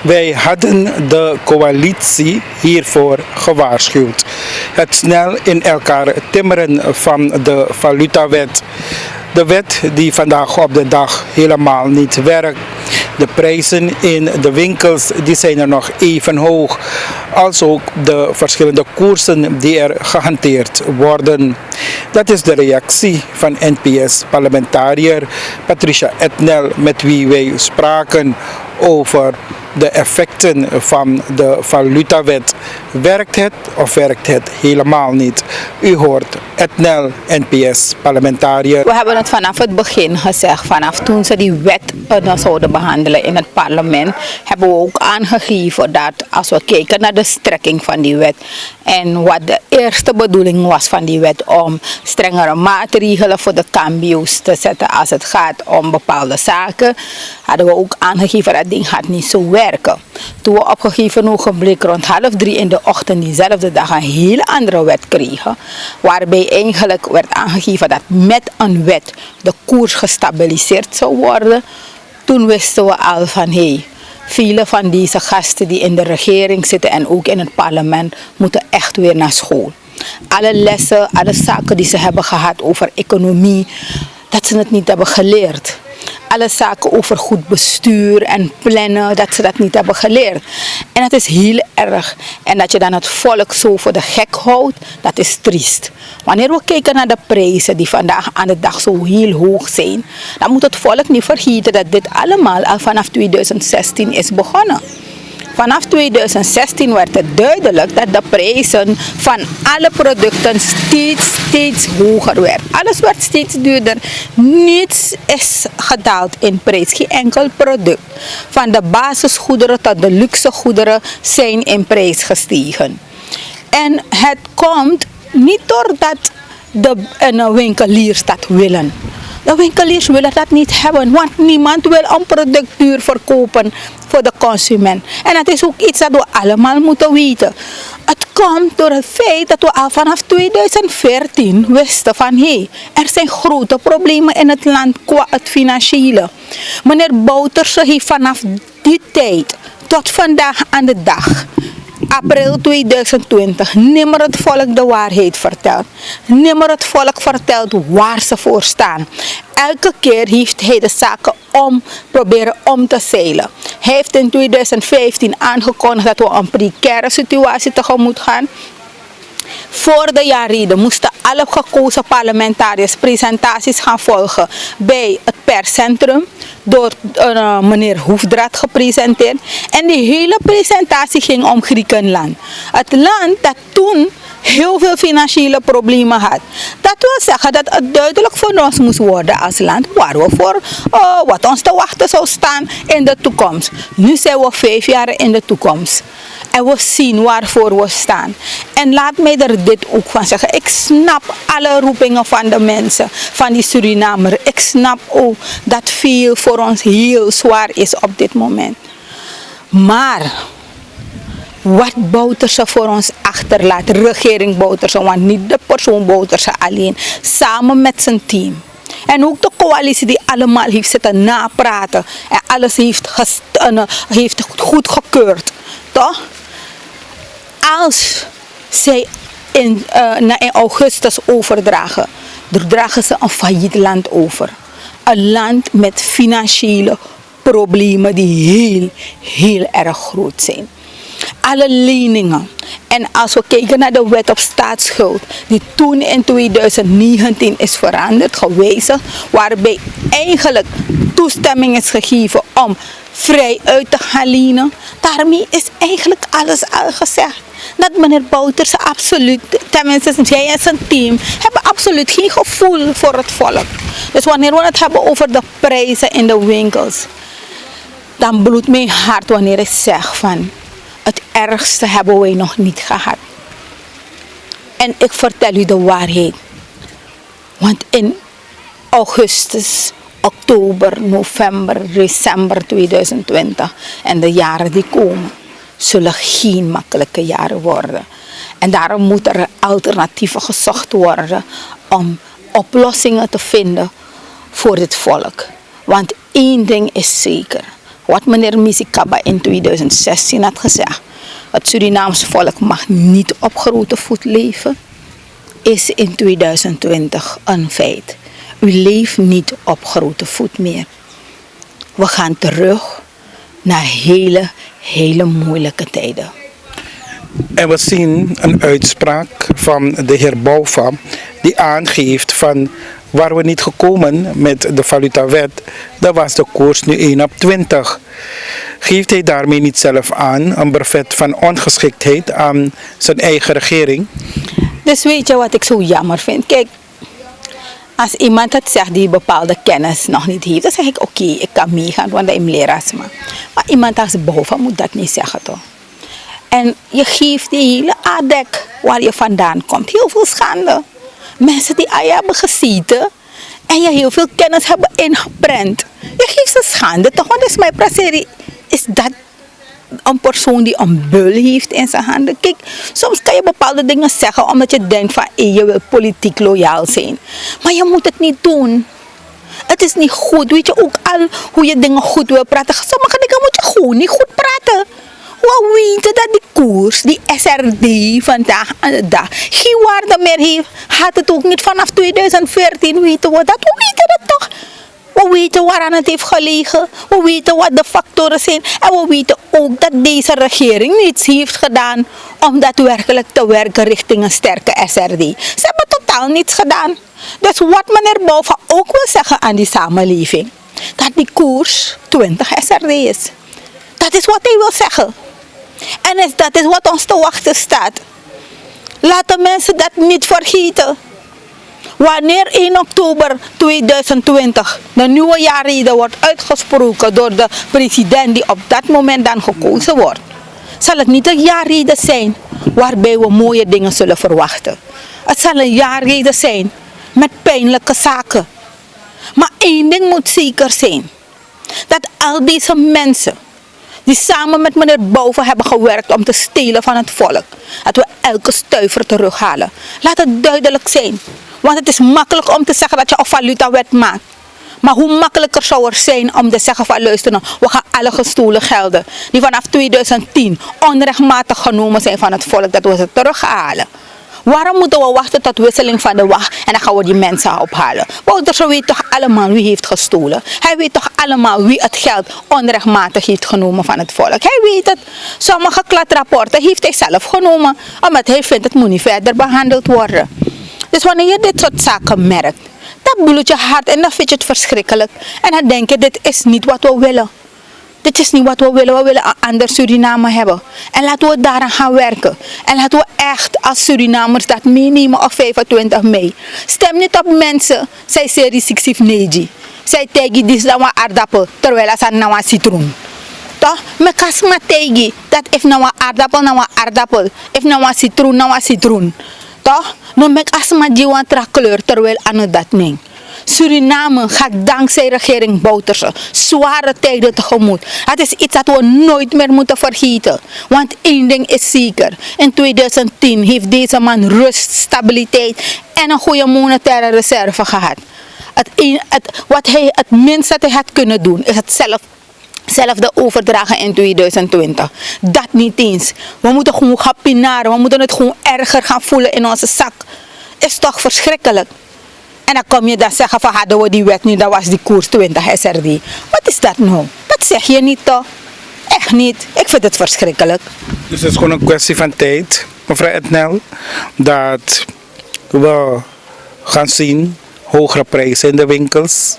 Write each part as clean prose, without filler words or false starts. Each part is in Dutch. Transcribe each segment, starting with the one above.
Wij hadden de coalitie hiervoor gewaarschuwd. Het snel in elkaar timmeren van de valutawet. De wet die vandaag op de dag helemaal niet werkt. De prijzen in de winkels die zijn er nog even hoog, als ook de verschillende koersen die er gehanteerd worden. Dat is de reactie van NPS-parlementariër Patricia Etnel, met wie wij spraken over de effecten van de valutawet. Werkt het of werkt het helemaal niet? U hoort Etnel, NPS-parlementariër. We hebben het vanaf het begin gezegd, vanaf toen ze die wet zouden behandelen in het parlement, hebben we ook aangegeven dat als we kijken naar de strekking van die wet en wat de eerste bedoeling was van die wet om strengere maatregelen voor de cambio's te zetten als het gaat om bepaalde zaken, hadden we ook aangegeven dat ding gaat niet zo werken. Toen we op een gegeven ogenblik rond 2:30 in de ochtend diezelfde dag een heel andere wet kregen, waarbij eigenlijk werd aangegeven dat met een wet de koers gestabiliseerd zou worden, toen wisten we al van vele van deze gasten die in de regering zitten en ook in het parlement moeten echt weer naar school. Alle lessen, alle zaken die ze hebben gehad over economie, dat ze het niet hebben geleerd. Alle zaken over goed bestuur en plannen, dat ze dat niet hebben geleerd. En dat is heel erg. En dat je dan het volk zo voor de gek houdt, dat is triest. Wanneer we kijken naar de prijzen die vandaag aan de dag zo heel hoog zijn, dan moet het volk niet vergeten dat dit allemaal al vanaf 2016 is begonnen. Vanaf 2016 werd het duidelijk dat de prijzen van alle producten steeds hoger werden. Alles werd steeds duurder. Niets is gedaald in prijs. Geen enkel product. Van de basisgoederen tot de luxe goederen zijn in prijs gestegen. En het komt niet doordat de winkeliers dat willen. De winkeliers willen dat niet hebben, want niemand wil een product duur verkopen voor de consument. En dat is ook iets dat we allemaal moeten weten. Het komt door het feit dat we al vanaf 2014 wisten van er zijn grote problemen in het land qua het financiële. Meneer Bouterse heeft vanaf die tijd tot vandaag aan de dag, april 2020, nimmer het volk de waarheid verteld. Nimmer het volk verteld waar ze voor staan. Elke keer heeft hij de zaken proberen om te zeilen. Hij heeft in 2015 aangekondigd dat we een precaire situatie tegemoet gaan. Voor de jaarreden moesten alle gekozen parlementariërs presentaties gaan volgen bij het perscentrum door meneer Hoefdraad gepresenteerd. En die hele presentatie ging om Griekenland. Het land dat toen heel veel financiële problemen had. Dat wil zeggen dat het duidelijk voor ons moest worden als land waar we voor wat ons te wachten zou staan in de toekomst. Nu zijn we 5 jaar in de toekomst. En we zien waarvoor we staan. En laat mij er dit ook van zeggen. Ik snap alle roepingen van de mensen, van die Surinamer. Ik snap ook dat veel voor ons heel zwaar is op dit moment. Maar wat Bouterse voor ons achterlaat, regering Bouterse, want niet de persoon Bouterse alleen, samen met zijn team. En ook de coalitie die allemaal heeft zitten napraten en alles heeft goedgekeurd. Toch? Als zij in augustus overdragen, dragen ze een failliet land over. Een land met financiële problemen die heel erg groot zijn. Alle leningen. En als we kijken naar de wet op staatsschuld, die toen in 2019 is veranderd, gewijzigd, waarbij eigenlijk toestemming is gegeven om vrij uit te gaan lenen. Daarmee is eigenlijk alles al gezegd. Dat meneer Bouterse absoluut, tenminste hij en zijn team, hebben absoluut geen gevoel voor het volk. Dus wanneer we het hebben over de prijzen in de winkels, dan bloedt mijn hart wanneer ik zeg van het ergste hebben wij nog niet gehad. En ik vertel u de waarheid. Want in augustus, oktober, november, december 2020 en de jaren die komen, zullen geen makkelijke jaren worden. En daarom moeten er alternatieven gezocht worden om oplossingen te vinden voor dit volk. Want één ding is zeker. wat meneer Misikaba in 2016 had gezegd. Het Surinaamse volk mag niet op grote voet leven, is in 2020 een feit. U leeft niet op grote voet meer. We gaan terug naar hele moeilijke tijden. En we zien een uitspraak van de heer Bouva die aangeeft van waar we niet gekomen met de valutawet, dat was de koers nu 1 op 20. Geeft hij daarmee niet zelf aan een brevet van ongeschiktheid aan zijn eigen regering? Dus weet je wat ik zo jammer vind? Kijk, als iemand het zegt die bepaalde kennis nog niet heeft, dan zeg ik oké, ik kan meegaan, want dat is lerasma. Maar iemand als Bouva moet dat niet zeggen toch? En je geeft die hele adek waar je vandaan komt heel veel schande. Mensen die aan je hebben gezeten en je heel veel kennis hebben ingeprent. Je geeft ze schande toch? Want is mijn praserie, is dat een persoon die een bul heeft in zijn handen. Kijk, soms kan je bepaalde dingen zeggen omdat je denkt van je wil politiek loyaal zijn. Maar je moet het niet doen. Het is niet goed. Weet je ook al hoe je dingen goed wil praten. Sommige dingen moet je gewoon niet goed praten. We weten dat die koers, die SRD vandaag aan de dag geen waarde meer heeft. Had het ook niet vanaf 2014 weten we dat. We weten het toch. We weten waaraan het heeft gelegen. We weten wat de factoren zijn. En we weten ook dat deze regering niets heeft gedaan om daadwerkelijk te werken richting een sterke SRD. Ze hebben totaal niets gedaan. Dus wat meneer Bouva ook wil zeggen aan die samenleving, dat die koers 20 SRD is. Dat is wat hij wil zeggen. En dat is wat ons te wachten staat. Laten mensen dat niet vergeten. Wanneer 1 oktober 2020 de nieuwe jaarrede wordt uitgesproken door de president die op dat moment dan gekozen wordt, zal het niet een jaarrede zijn waarbij we mooie dingen zullen verwachten. Het zal een jaarrede zijn met pijnlijke zaken. Maar één ding moet zeker zijn. Dat al deze mensen die samen met meneer Bouva hebben gewerkt om te stelen van het volk, dat we elke stuiver terughalen. Laat het duidelijk zijn. Want het is makkelijk om te zeggen dat je een valutawet maakt. Maar hoe makkelijker zou er zijn om te zeggen van luister, we gaan alle gestolen gelden die vanaf 2010 onrechtmatig genomen zijn van het volk, dat we ze terughalen. Waarom moeten we wachten tot wisseling van de wacht en dan gaan we die mensen ophalen? Wouters weet toch allemaal wie heeft gestolen. Hij weet toch allemaal wie het geld onrechtmatig heeft genomen van het volk. Hij weet het. Sommige klatrapporten heeft hij zelf genomen, omdat hij vindt het moet niet verder behandeld worden. Dus wanneer je dit soort zaken merkt, dan bloedt je hart en dan vind je het verschrikkelijk. En dan denk je, dit is niet wat we willen. Dit is niet wat we willen. We willen een ander Suriname hebben. En laten we daaraan gaan werken. En laten we echt als Surinamers dat meenemen op 25 mei. Stem niet op mensen, zij serie 69. Zij tegi dis na aardappel, terwijl ze na een citroen. Toch? Me kasma tegi, dat if na aardappel, if na citroen. Toch? No mek asma jiwan tra kleur, terwijl aan dat ning. Suriname gaat dankzij regering Bouterse zware tijden tegemoet. Het is iets dat we nooit meer moeten vergeten. Want één ding is zeker. In 2010 heeft deze man rust, stabiliteit en een goede monetaire reserve gehad. Het minst dat hij had kunnen doen is het zelfde overdragen in 2020. Dat niet eens. We moeten gewoon gaan pinaren. We moeten het gewoon erger gaan voelen in onze zak. Is toch verschrikkelijk. En dan kom je dan zeggen van hadden we die wet niet, dat was die koers 20 SRD. Wat is dat nou? Dat zeg je niet toch? Echt niet. Ik vind het verschrikkelijk. Dus het is gewoon een kwestie van tijd, mevrouw Etnel, dat we gaan zien hogere prijzen in de winkels,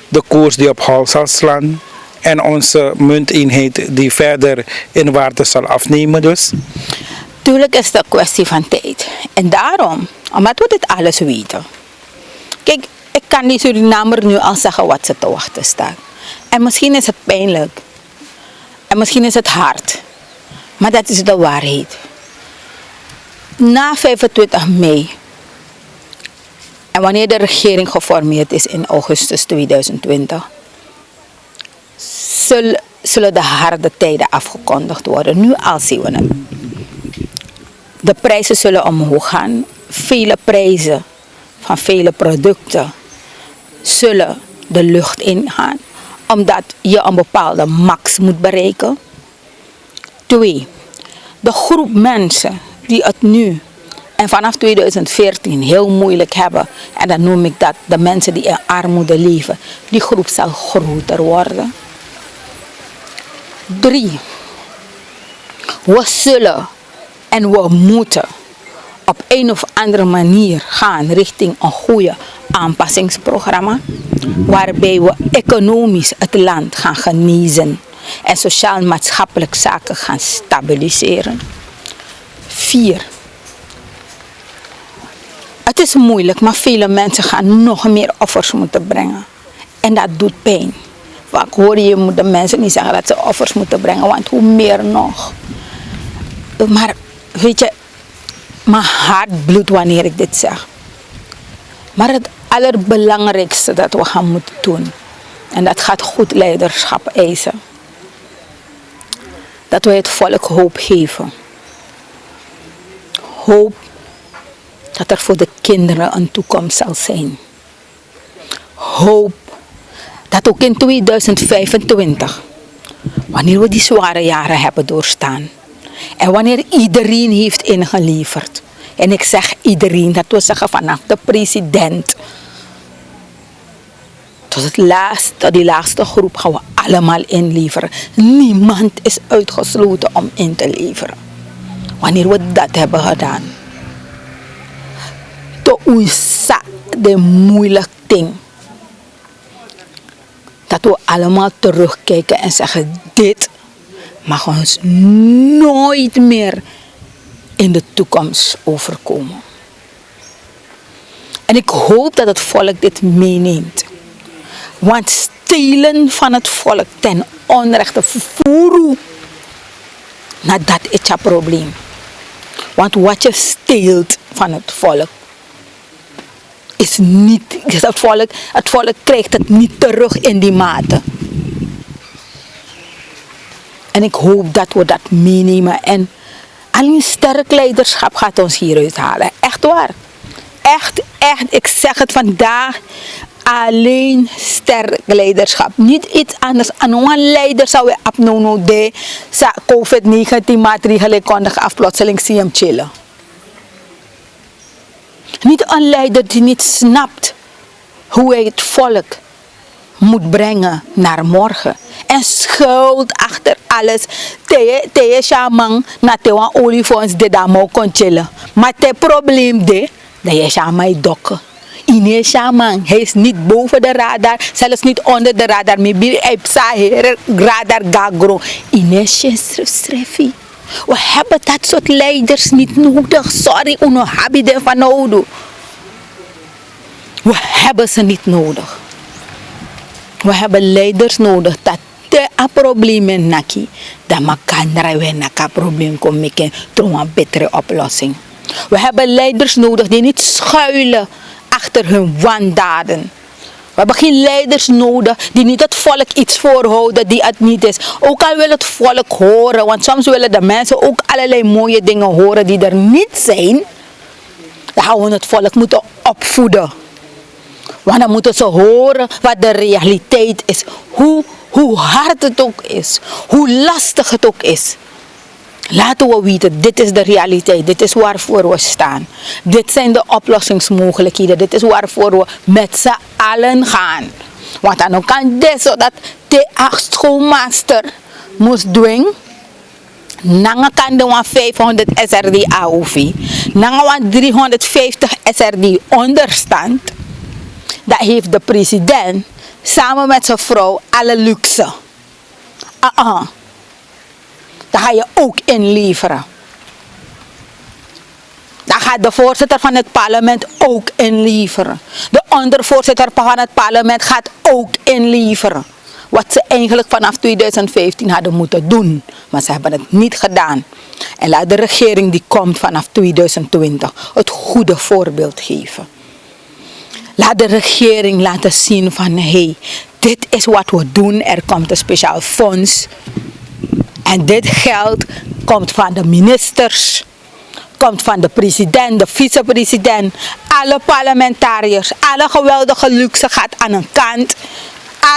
de koers die op hol zal slaan en onze munteenheid die verder in waarde zal afnemen dus. Tuurlijk is het een kwestie van tijd. En daarom, omdat we dit alles weten. Kijk, ik kan die Surinamer nu al zeggen wat ze te wachten staat. En misschien is het pijnlijk. En misschien is het hard. Maar dat is de waarheid. Na 25 mei. En wanneer de regering geformeerd is in augustus 2020. Zullen de harde tijden afgekondigd worden. Nu al zien we het. De prijzen zullen omhoog gaan. Vele prijzen van vele producten zullen de lucht ingaan. omdat je een bepaalde max moet bereiken. 2. De groep mensen die het nu en vanaf 2014 heel moeilijk hebben. En dan noem ik dat de mensen die in armoede leven. Die groep zal groter worden. 3. We zullen en we moeten op een of andere manier gaan richting een goede aanpassingsprogramma. Waarbij we economisch het land gaan genezen. En sociaal-maatschappelijk zaken gaan stabiliseren. 4. Het is moeilijk, maar vele mensen gaan nog meer offers moeten brengen. En dat doet pijn. Vaak hoor je de mensen niet zeggen dat ze offers moeten brengen, want hoe meer nog. Maar weet je, mijn hart bloedt wanneer ik dit zeg. Maar het allerbelangrijkste dat we gaan moeten doen, en dat gaat goed leiderschap eisen, dat we het volk hoop geven. Hoop dat er voor de kinderen een toekomst zal zijn. Hoop dat ook in 2025, wanneer we die zware jaren hebben doorstaan, en wanneer iedereen heeft ingeleverd, en ik zeg iedereen, dat wil zeggen vanaf de president tot die laatste groep gaan we allemaal inleveren. Niemand is uitgesloten om in te leveren. Wanneer we dat hebben gedaan, to uisa de moeilijk ding. Dat we allemaal terugkijken en zeggen, dit mag ons nooit meer in de toekomst overkomen. En ik hoop dat het volk dit meeneemt. Want stelen van het volk ten onrechte, voeren, nou dat is het probleem. Want wat je steelt van het volk, is niet, het volk krijgt het niet terug in die mate. En ik hoop dat we dat meenemen. En alleen sterk leiderschap gaat ons hieruit halen. Echt waar. Echt. Ik zeg het vandaag. Alleen sterk leiderschap. Niet iets anders. En een leider zou je abnono de COVID-19 maatregelen konden afplotseling zien hem chillen. Niet een leider die niet snapt hoe hij het volk moet brengen naar morgen. En schuld achter alles. Te shaman na te wan olifants de damo kon chillen. Maar te probleem de, dat je shaman dokken. Ine shaman, hij is niet boven de radar, zelfs niet onder de radar. Maybe hij heeft radar gagro. Ine streffi. We hebben dat soort leiders niet nodig. Sorry, uno habide van nodig. We hebben ze niet nodig. We hebben leiders nodig dat te a problemen naki, dat makandra we naka probleem kom maken door een betere oplossing. We hebben leiders nodig die niet schuilen achter hun wandaden. We hebben geen leiders nodig die niet het volk iets voorhouden die het niet is. Ook al wil het volk horen, want soms willen de mensen ook allerlei mooie dingen horen die er niet zijn. Dan gaan we het volk moeten opvoeden. Want dan moeten ze horen wat de realiteit is. Hoe hard het ook is. Hoe lastig het ook is. Laten we weten, dit is de realiteit. Dit is waarvoor we staan. Dit zijn de oplossingsmogelijkheden. Dit is waarvoor we met z'n allen gaan. Want dan kan dit zodat de schoolmaster moest doen. Nanga kan de 500 SRD AOV. Nanga 350 SRD onderstand. Dat heeft de president samen met zijn vrouw alle luxe. Dat ga je ook inleveren. Dat gaat de voorzitter van het parlement ook inleveren. De ondervoorzitter van het parlement gaat ook inleveren. Wat ze eigenlijk vanaf 2015 hadden moeten doen. Maar ze hebben het niet gedaan. En laat de regering die komt vanaf 2020 het goede voorbeeld geven. Laat de regering laten zien van hey, dit is wat we doen. Er komt een speciaal fonds. En dit geld komt van de ministers, komt van de president, de vicepresident, alle parlementariërs, alle geweldige luxe gaat aan een kant.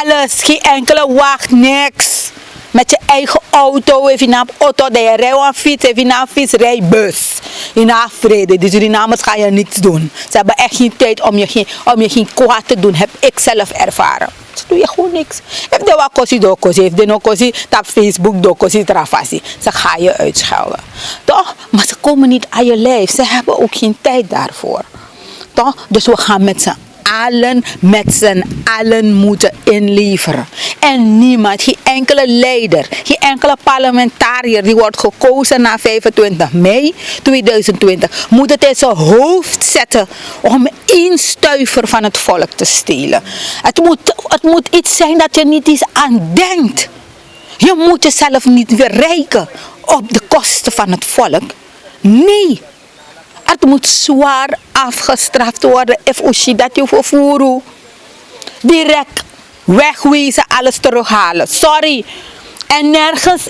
Alles, geen enkele wacht, niks. Met je eigen auto, even naar auto, dat je rijdt aan fiets, even naar fiets, rij bus. In vrede, dus die namens ga je niets doen. Ze hebben echt geen tijd om je geen kwaad te doen, heb ik zelf ervaren. Dus doe je gewoon niks. Heb je wat kosie do kosie, heeft je nog kosie, op Facebook do kosie trafasi. Ze gaan je uitschelden. Toch? Maar ze komen niet aan je lijf, ze hebben ook geen tijd daarvoor. Toch? Dus we gaan met z'n allen moeten inleveren. En niemand, geen enkele leider, geen enkele parlementariër die wordt gekozen na 25 mei 2020, moet het in zijn hoofd zetten om 1 stuiver van het volk te stelen. Het moet iets zijn dat je niet eens aan denkt. Je moet jezelf niet verrijken op de kosten van het volk. Nee. Het moet zwaar afgestraft worden. If dat je vervoeren. Direct wegwezen, alles terughalen. Sorry. En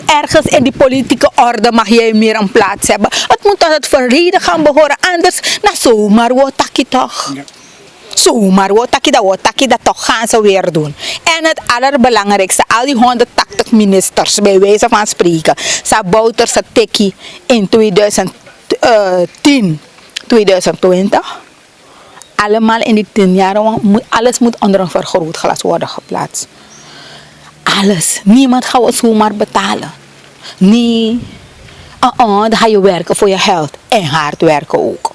ergens in die politieke orde mag jij meer een plaats hebben. Het moet tot het verleden gaan behoren. Anders, nou zomaar wat je toch. Ja. Zomaar wat je dat toch gaan ze weer doen. En het allerbelangrijkste, al die 180 ministers, bij wijze van spreken. Ze bouwden ze tikkie in 2010. 2020. Allemaal in die 10 jaar, alles moet onder een vergrootglas worden geplaatst. Alles. Niemand gaat het zomaar betalen. Nee. Dan ga je werken voor je geld. En hard werken ook.